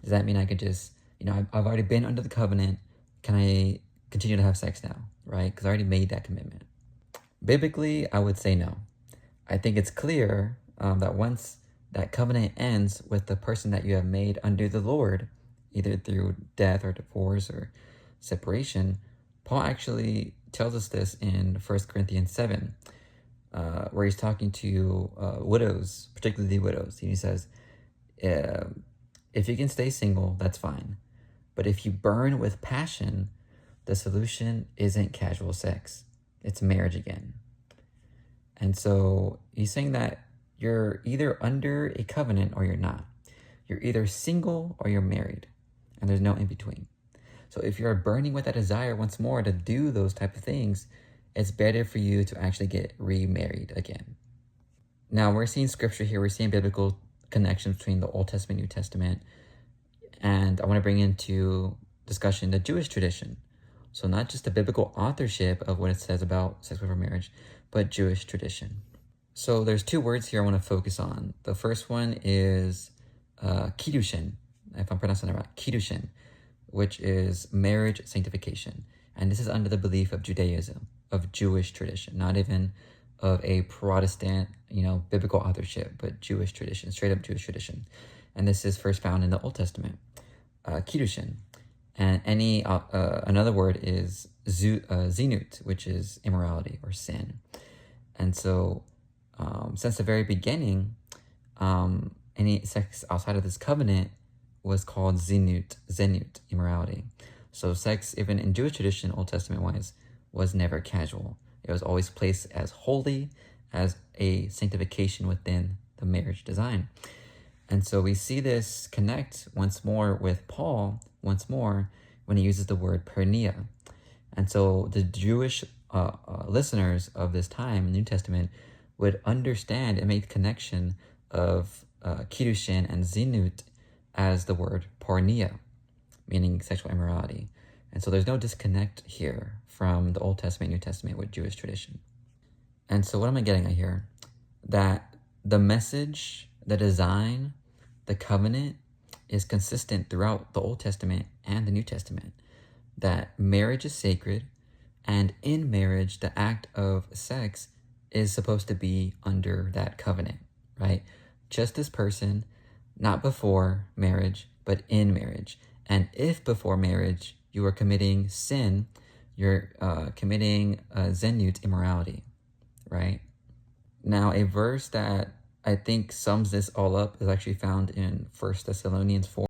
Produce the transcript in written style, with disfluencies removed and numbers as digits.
Does that mean I could just, I've already been under the covenant. Can I continue to have sex now, right? Because I already made that commitment. Biblically, I would say no. I think it's clear that once that covenant ends with the person that you have made under the Lord, either through death or divorce or separation, Paul actually tells us this in 1 Corinthians 7, where he's talking to widows, particularly widows. He says, if you can stay single, that's fine. But if you burn with passion, the solution isn't casual sex. It's marriage again. And so he's saying that you're either under a covenant or you're not. You're either single or you're married, and there's no in between. So if you're burning with that desire once more to do those type of things, it's better for you to actually get remarried again. Now we're seeing scripture here. We're seeing biblical connection between the Old Testament, New Testament. And I want to bring into discussion the Jewish tradition. So not just the biblical authorship of what it says about sex before marriage, but Jewish tradition. So there's two words here I want to focus on. The first one is kiddushin, if I'm pronouncing it right, kiddushin, which is marriage sanctification. And this is under the belief of Judaism, of Jewish tradition, not even of a Protestant, biblical authorship, but Jewish tradition, straight up Jewish tradition. And this is first found in the Old Testament, kiddushin. And another word is zinut, which is immorality or sin. And so since the very beginning, any sex outside of this covenant was called zinut, immorality. So sex, even in Jewish tradition, Old Testament wise, was never casual. It was always placed as holy, as a sanctification within the marriage design. And so we see this connect once more with Paul, when he uses the word porneia. And so the Jewish listeners of this time in the New Testament would understand and make the connection of kiddushin and zinut as the word porneia, meaning sexual immorality. And so there's no disconnect here from the Old Testament, New Testament with Jewish tradition. And so what am I getting at here? That the message, the design, the covenant is consistent throughout the Old Testament and the New Testament. That marriage is sacred, and in marriage, the act of sex is supposed to be under that covenant, right? Just this person, not before marriage, but in marriage. And if before marriage you are committing sin, you're committing zinut, immorality, right? Now, a verse that I think sums this all up is actually found in 1 Thessalonians 4.